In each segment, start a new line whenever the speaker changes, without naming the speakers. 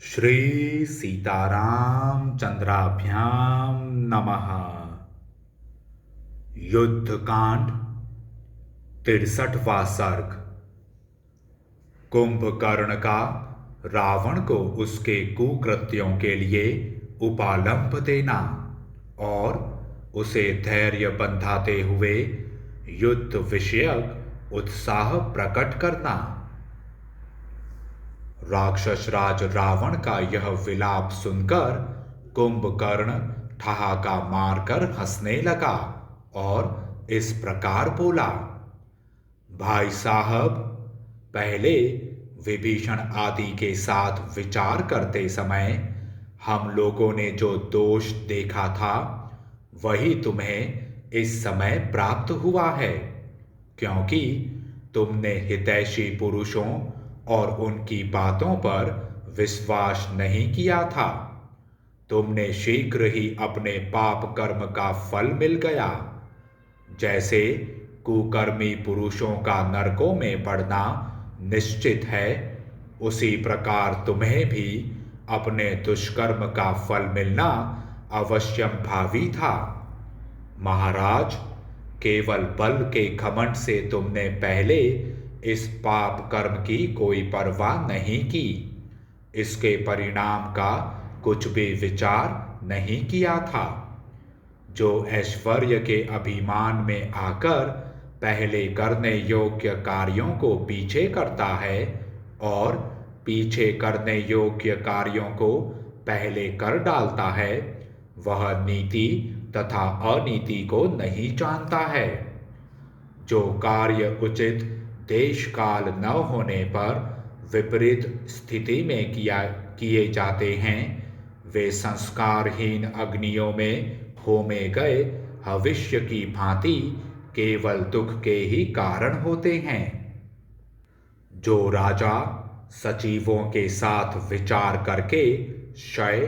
श्री सीताराम चंद्राभ्याम नमः। युद्ध कांड 63वां सर्ग। कुंभकर्ण का रावण को उसके कुकृत्यों के लिए उपालंब देना और उसे धैर्य बंधाते हुए युद्ध विषयक उत्साह प्रकट करना। राक्षस राज रावण का यह विलाप सुनकर कुंभकर्ण ठहाका मारकर हंसने लगा और इस प्रकार बोला, भाई साहब, पहले विभीषण आदि के साथ विचार करते समय हम लोगों ने जो दोष देखा था वही तुम्हें इस समय प्राप्त हुआ है, क्योंकि तुमने हितैषी पुरुषों और उनकी बातों पर विश्वास नहीं किया था। तुमने शीघ्र ही अपने पाप कर्म का फल मिल गया। जैसे कुकर्मी पुरुषों का नरकों में पड़ना निश्चित है, उसी प्रकार तुम्हें भी अपने दुष्कर्म का फल मिलना अवश्यम भावी था। महाराज, केवल बल के घमंड से तुमने पहले इस पाप कर्म की कोई परवाह नहीं की, इसके परिणाम का कुछ भी विचार नहीं किया था। जो ऐश्वर्य के अभिमान में आकर पहले करने योग्य कार्यों को पीछे करता है और पीछे करने योग्य कार्यों को पहले कर डालता है, वह नीति तथा अनीति को नहीं जानता है। जो कार्य उचित देश काल न होने पर विपरीत स्थिति में किए जाते हैं, वे संस्कारहीन अग्नियों में होमे गए भविष्य की भांति केवल दुख के ही कारण होते हैं। जो राजा सचिवों के साथ विचार करके क्षय,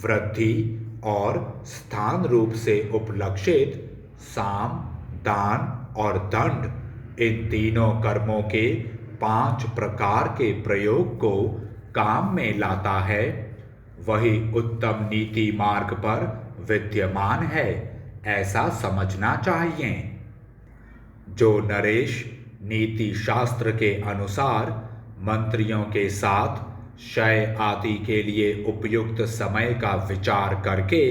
वृद्धि और स्थान रूप से उपलक्षित साम, दान और दंड, इन तीनों कर्मों के 5 प्रकार के प्रयोग को काम में लाता है, वही उत्तम नीति मार्ग पर विद्यमान है, ऐसा समझना चाहिए। जो नरेश नीति शास्त्र के अनुसार मंत्रियों के साथ क्षय आदि के लिए उपयुक्त समय का विचार करके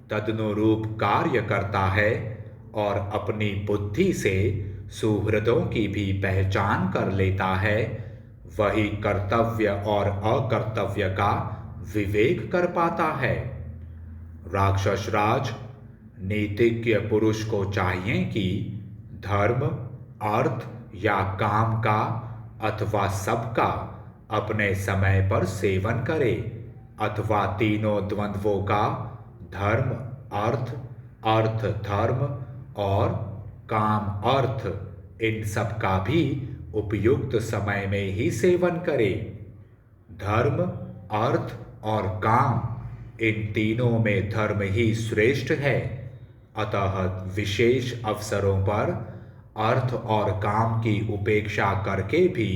तदनुरूप कार्य करता है और अपनी बुद्धि से सुहृदों की भी पहचान कर लेता है, वही कर्तव्य और अकर्तव्य का विवेक कर पाता है। राक्षस राज, नीतिज्ञ पुरुष को चाहिए कि धर्म, अर्थ या काम का अथवा सबका अपने समय पर सेवन करे, अथवा तीनों द्वंद्वों का धर्म अर्थ, अर्थ धर्म और काम अर्थ, इन सब का भी उपयुक्त समय में ही सेवन करे। धर्म, अर्थ और काम, इन तीनों में धर्म ही श्रेष्ठ है, अतः विशेष अवसरों पर अर्थ और काम की उपेक्षा करके भी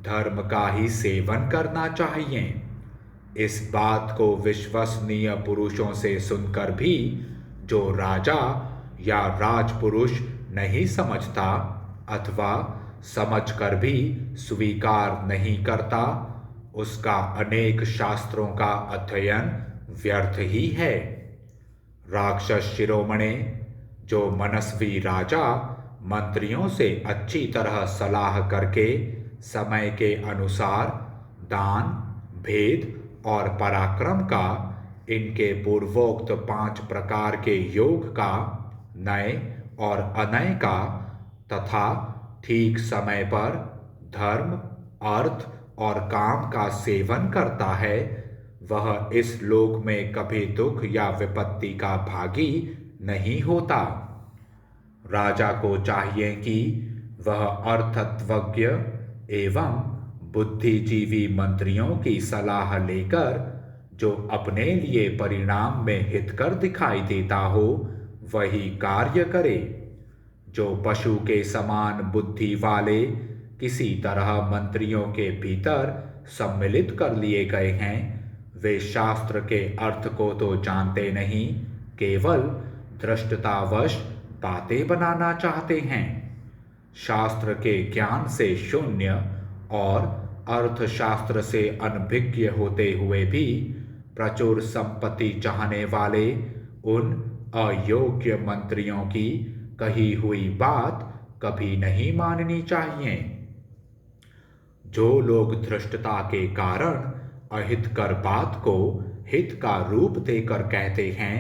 धर्म का ही सेवन करना चाहिए। इस बात को विश्वसनीय पुरुषों से सुनकर भी जो राजा या राजपुरुष नहीं समझता अथवा समझकर भी स्वीकार नहीं करता, उसका अनेक शास्त्रों का अध्ययन व्यर्थ ही है। राक्षस शिरोमणे, जो मनस्वी राजा मंत्रियों से अच्छी तरह सलाह करके समय के अनुसार दान, भेद और पराक्रम का, इनके पूर्वोक्त 5 प्रकार के योग का, नए और अनय का तथा ठीक समय पर धर्म, अर्थ और काम का सेवन करता है, वह इस लोक में कभी दुख या विपत्ति का भागी नहीं होता। राजा को चाहिए कि वह अर्थत्वज्ञ एवं बुद्धिजीवी मंत्रियों की सलाह लेकर जो अपने लिए परिणाम में हितकर दिखाई देता हो, वही कार्य करे। जो पशु के समान बुद्धि वाले किसी तरह मंत्रियों के भीतर सम्मिलित कर लिए गए हैं, वे शास्त्र के अर्थ को तो जानते नहीं, केवल धृष्टतावश बातें बनाना चाहते हैं। शास्त्र के ज्ञान से शून्य और अर्थशास्त्र से अनभिज्ञ होते हुए भी प्रचुर संपत्ति चाहने वाले उन अयोग्य मंत्रियों की कही हुई बात कभी नहीं माननी चाहिए। जो लोग धृष्टता के कारण अहितकर बात को हित का रूप देकर कहते हैं,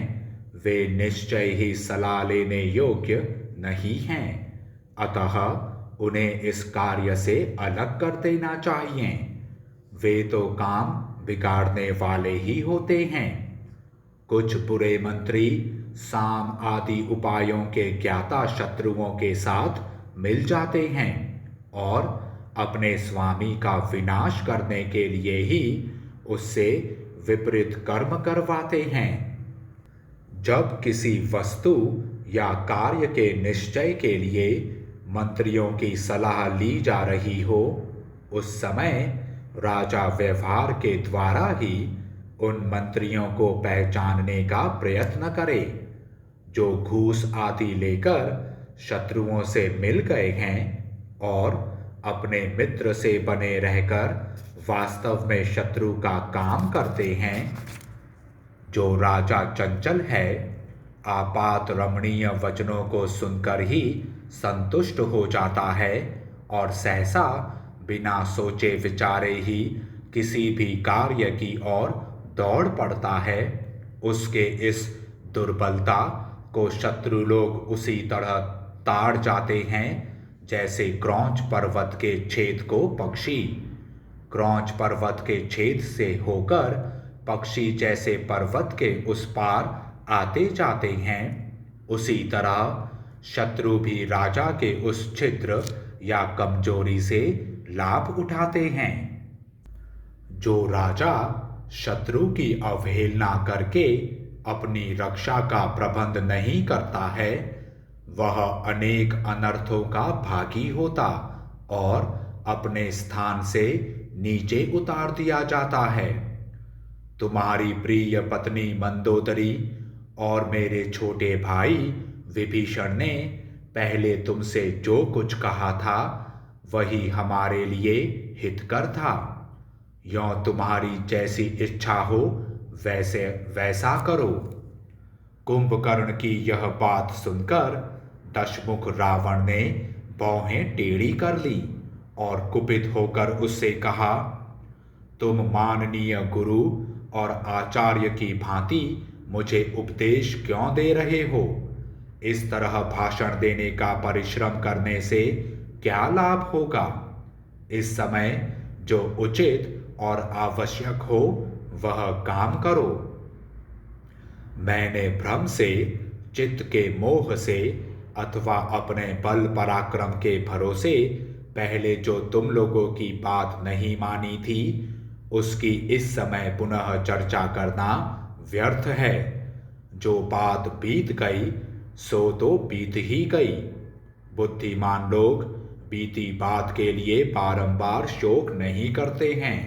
वे निश्चय ही सलाह लेने योग्य नहीं हैं। अतः उन्हें इस कार्य से अलग कर देना चाहिए। वे तो काम बिगाड़ने वाले ही होते हैं। कुछ बुरे मंत्री साम आदि उपायों के ज्ञाता शत्रुओं के साथ मिल जाते हैं और अपने स्वामी का विनाश करने के लिए ही उससे विपरीत कर्म करवाते हैं। जब किसी वस्तु या कार्य के निश्चय के लिए मंत्रियों की सलाह ली जा रही हो, उस समय राजा व्यवहार के द्वारा ही उन मंत्रियों को पहचानने का प्रयत्न करे जो घूस आदि लेकर शत्रुओं से मिल गए हैं और अपने मित्र से बने रहकर वास्तव में शत्रु का काम करते हैं। जो राजा चंचल है, आपात रमणीय वचनों को सुनकर ही संतुष्ट हो जाता है और सहसा बिना सोचे विचारे ही किसी भी कार्य की ओर दौड़ पड़ता है, उसके इस दुर्बलता को शत्रु लोग उसी तरह ताड़ जाते हैं जैसे क्रौंच पर्वत के छेद को पक्षी। क्रौंच पर्वत के छेद से होकर पक्षी जैसे पर्वत के उस पार आते जाते हैं, उसी तरह शत्रु भी राजा के उस छिद्र या कमजोरी से लाभ उठाते हैं। जो राजा शत्रु की अवहेलना करके अपनी रक्षा का प्रबंध नहीं करता है, वह अनेक अनर्थों का भागी होता और अपने स्थान से नीचे उतार दिया जाता है। तुम्हारी प्रिय पत्नी मंदोदरी और मेरे छोटे भाई विभीषण ने पहले तुमसे जो कुछ कहा था वही हमारे लिए हितकर था। यों तुम्हारी जैसी इच्छा हो वैसा करो। कुंभकर्ण की यह बात सुनकर दशमुख रावण ने भौहें टेढ़ी कर ली और कुपित होकर उससे कहा, तुम माननीय गुरु और आचार्य की भांति मुझे उपदेश क्यों दे रहे हो? इस तरह भाषण देने का परिश्रम करने से क्या लाभ होगा? इस समय जो उचित और आवश्यक हो वह काम करो। मैंने भ्रम से, चित्त के मोह से अथवा अपने बल पराक्रम के भरोसे पहले जो तुम लोगों की बात नहीं मानी थी, उसकी इस समय पुनः चर्चा करना व्यर्थ है। जो बात बीत गई सो तो बीत ही गई। बुद्धिमान लोग बीती बात के लिए बारंबार शोक नहीं करते हैं।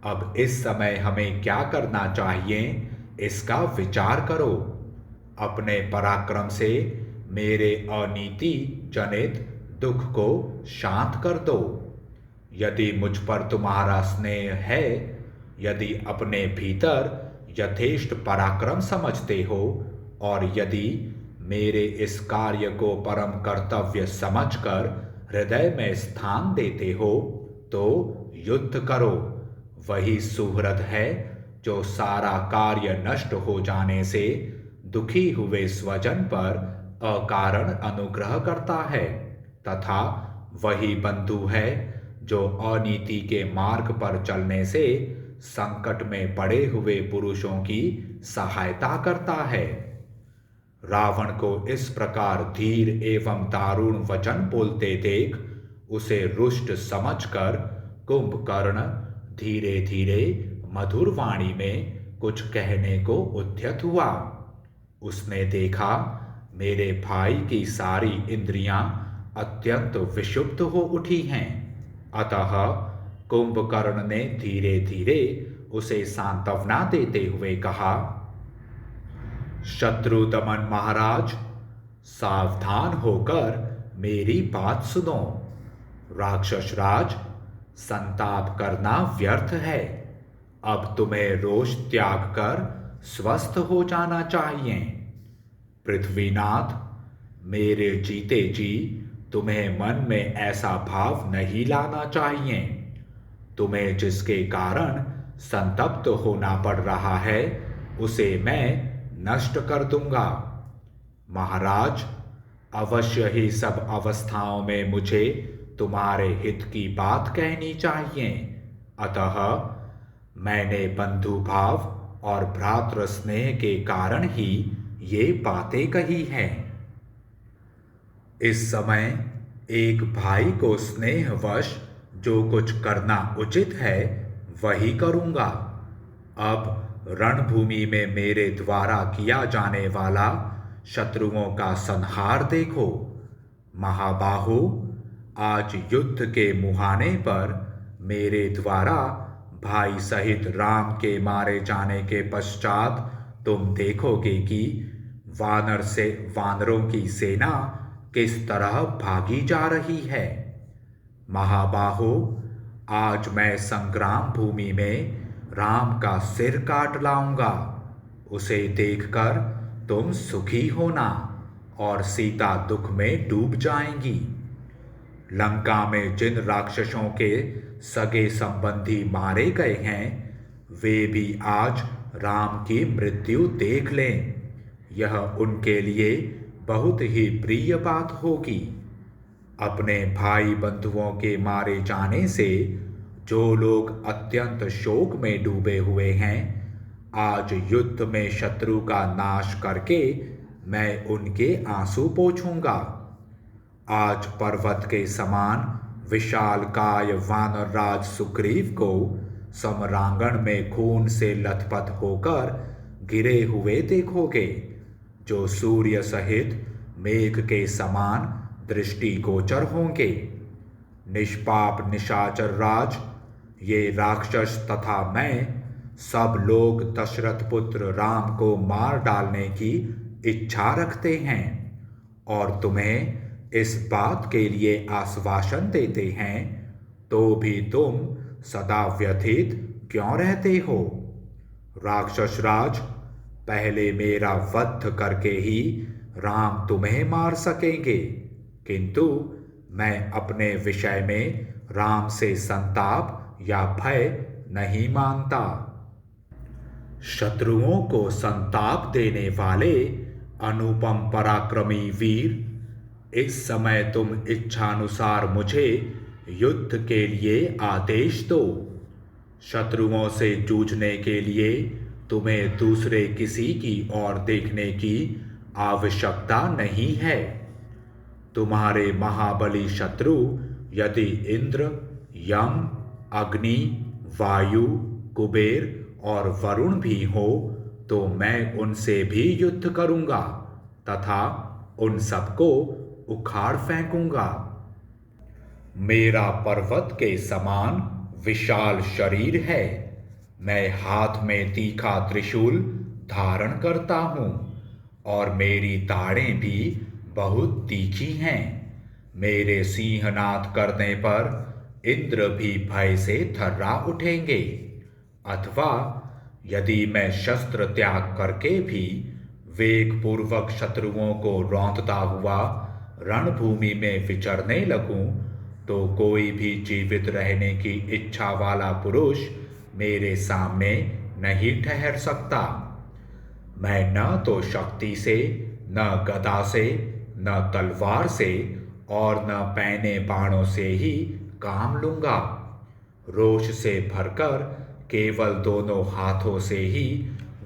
अब इस समय हमें क्या करना चाहिए, इसका विचार करो। अपने पराक्रम से मेरे अनीति जनित दुख को शांत कर दो। यदि मुझ पर तुम्हारा स्नेह है, यदि अपने भीतर यथेष्ट पराक्रम समझते हो और यदि मेरे इस कार्य को परम कर्तव्य समझकर हृदय में स्थान देते हो, तो युद्ध करो। वही सुहृद है जो सारा कार्य नष्ट हो जाने से दुखी हुए स्वजन पर अकारण अनुग्रह करता है, तथा वही बंधु है जो अनीति के मार्ग पर चलने से संकट में पड़े हुए पुरुषों की सहायता करता है। रावण को इस प्रकार धीर एवं दारुण वचन बोलते देख उसे रुष्ट समझकर कुंभकर्ण धीरे धीरे मधुर वाणी में कुछ कहने को उद्यत हुआ। उसने देखा मेरे भाई की सारी इंद्रियां अत्यंत विक्षुब्ध हो उठी हैं, अतः कुंभकर्ण ने धीरे धीरे उसे सांत्वना देते हुए कहा, शत्रु दमन महाराज, सावधान होकर मेरी बात सुनो। राक्षस राज, संताप करना व्यर्थ है। अब तुम्हें रोष त्याग कर स्वस्थ हो जाना चाहिए। पृथ्वीनाथ, मेरे जीते जी तुम्हें मन में ऐसा भाव नहीं लाना चाहिए। तुम्हें जिसके कारण संतप्त होना पड़ रहा है उसे मैं नष्ट कर दूंगा। महाराज, अवश्य ही सब अवस्थाओं में मुझे तुम्हारे हित की बात कहनी चाहिए। अतः मैंने बंधु भाव और भ्रातृ स्नेह के कारण ही ये बातें कही हैं। इस समय एक भाई को स्नेहवश जो कुछ करना उचित है वही करूंगा। अब रणभूमि में मेरे द्वारा किया जाने वाला शत्रुओं का संहार देखो। महाबाहु, आज युद्ध के मुहाने पर मेरे द्वारा भाई सहित राम के मारे जाने के पश्चात तुम देखोगे कि वानरों की सेना किस तरह भागी जा रही है। महाबाहो, आज मैं संग्राम भूमि में राम का सिर काट लाऊंगा। उसे देखकर तुम सुखी होना और सीता दुख में डूब जाएंगी। लंका में जिन राक्षसों के सगे संबंधी मारे गए हैं वे भी आज राम की मृत्यु देख लें। यह उनके लिए बहुत ही प्रिय बात होगी। अपने भाई बंधुओं के मारे जाने से जो लोग अत्यंत शोक में डूबे हुए हैं, आज युद्ध में शत्रु का नाश करके मैं उनके आंसू पोंछूंगा। आज पर्वत के समान विशालकाय वानरराज सुग्रीव को समरांगण में खून से लथपथ होकर गिरे हुए देखोगे, जो सूर्य सहित मेघ के समान दृष्टिगोचर होंगे। निष्पाप निशाचर राज, ये राक्षस तथा मैं सब लोग दशरथ पुत्र राम को मार डालने की इच्छा रखते हैं और तुम्हें इस बात के लिए आश्वासन देते हैं, तो भी तुम सदा व्यथित क्यों रहते हो? राक्षस राज, पहले मेरा वध करके ही राम तुम्हें मार सकेंगे, किंतु मैं अपने विषय में राम से संताप या भय नहीं मानता। शत्रुओं को संताप देने वाले अनुपम पराक्रमी वीर, इस समय तुम इच्छानुसार मुझे युद्ध के लिए आदेश दो। शत्रुओं से जूझने के लिए तुम्हें दूसरे किसी की ओर देखने की आवश्यकता नहीं है। तुम्हारे महाबली शत्रु यदि इंद्र, यम, अग्नि, वायु, कुबेर और वरुण भी हो तो मैं उनसे भी युद्ध करूंगा तथा उन सबको उखाड़ फेंकूंगा। मेरा पर्वत के समान विशाल शरीर है। मैं हाथ में तीखा त्रिशूल धारण करता हूँ और मेरी दाढ़ें भी बहुत तीखी हैं। मेरे सिंहनाद करने पर इंद्र भी भय से थर्रा उठेंगे। अथवा यदि मैं शस्त्र त्याग करके भी वेगपूर्वक शत्रुओं को रौंदता हुआ रणभूमि में विचरने लगूं, तो कोई भी जीवित रहने की इच्छा वाला पुरुष मेरे सामने नहीं ठहर सकता। मैं न तो शक्ति से, न गदा से, न तलवार से और न पैने बाणों से ही काम लूंगा। रोष से भरकर केवल दोनों हाथों से ही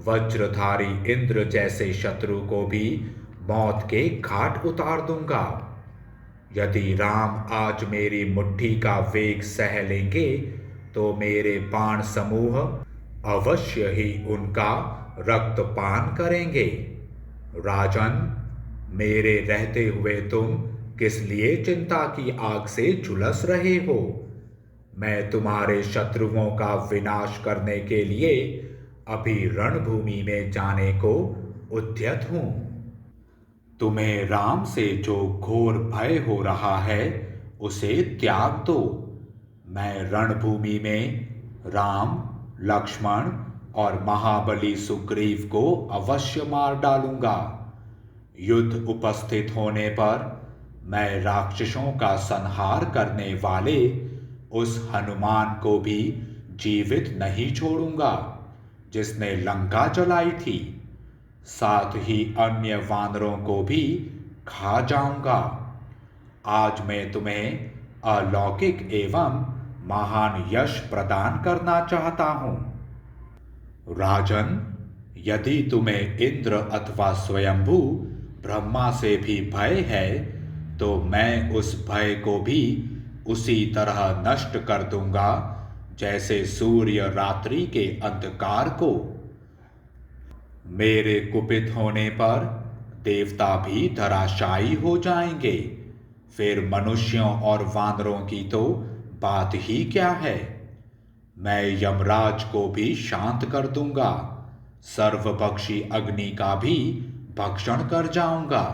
वज्रधारी इंद्र जैसे शत्रु को भी मौत के घाट उतार दूंगा। यदि राम आज मेरी मुट्ठी का वेग सह लेंगे तो मेरे बाण समूह अवश्य ही उनका रक्तपान करेंगे। राजन, मेरे रहते हुए तुम किस लिए चिंता की आग से झुलस रहे हो? मैं तुम्हारे शत्रुओं का विनाश करने के लिए अभी रणभूमि में जाने को उद्यत हूं। तुम्हें राम से जो घोर भय हो रहा है उसे त्याग दो। मैं रणभूमि में राम, लक्ष्मण और महाबली सुग्रीव को अवश्य मार डालूंगा। युद्ध उपस्थित होने पर मैं राक्षसों का संहार करने वाले उस हनुमान को भी जीवित नहीं छोड़ूंगा जिसने लंका जलाई थी। साथ ही अन्य वानरों को भी खा जाऊंगा। आज मैं तुम्हें अलौकिक एवं महान यश प्रदान करना चाहता हूं। राजन, यदि तुम्हें इंद्र अथवा स्वयंभू ब्रह्मा से भी भय है तो मैं उस भय को भी उसी तरह नष्ट कर दूंगा जैसे सूर्य रात्रि के अंधकार को। मेरे कुपित होने पर देवता भी धराशायी हो जाएंगे। फिर मनुष्यों और वानरों की तो बात ही क्या है। मैं यमराज को भी शांत कर दूंगा, सर्वभक्षी अग्नि का भी भक्षण कर जाऊंगा।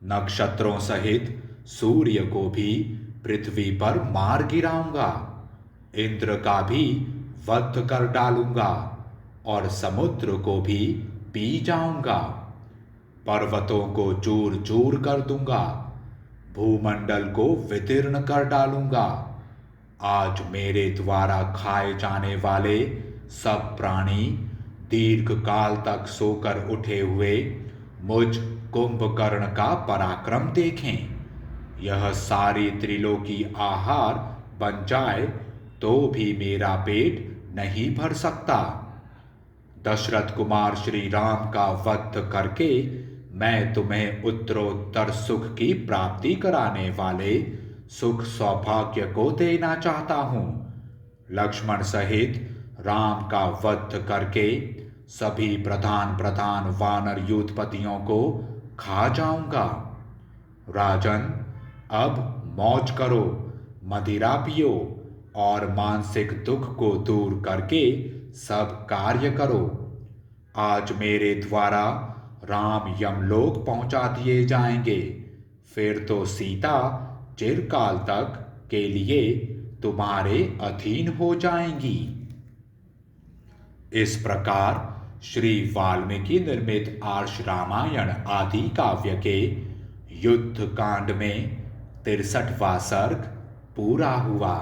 नक्षत्रों सहित सूर्य को भी पृथ्वी पर मार गिराऊंगा। इंद्र का भी वध कर डालूंगा और समुद्र को भी पी जाऊंगा। पर्वतों को चूर चूर कर दूंगा, भूमंडल को विदीर्ण कर डालूंगा। आज मेरे द्वारा खाए जाने वाले सब प्राणी दीर्घ काल तक सोकर उठे हुए मुझ कुंभकर्ण का पराक्रम देखें। यह सारी त्रिलोकी आहार बन जाए तो भी मेरा पेट नहीं भर सकता। दशरथ कुमार श्री राम का वध करके मैं तुम्हें उत्तरोत्तर सुख की प्राप्ति कराने वाले सुख सौभाग्य को देना चाहता हूं। लक्ष्मण सहित राम का वध करके सभी प्रधान प्रधान वानर यूथपतियों को खा जाऊंगा। राजन, अब मौज करो, मदिरा पियो और मानसिक दुख को दूर करके सब कार्य करो। आज मेरे द्वारा राम यमलोक पहुंचा दिए जाएंगे। फिर तो सीता चिरकाल तक के लिए तुम्हारे अधीन हो जाएंगी। इस प्रकार श्री वाल्मीकि निर्मित आर्ष रामायण आदि काव्य के युद्ध कांड में 63वां सर्ग पूरा हुआ।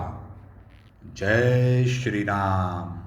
जय श्री राम।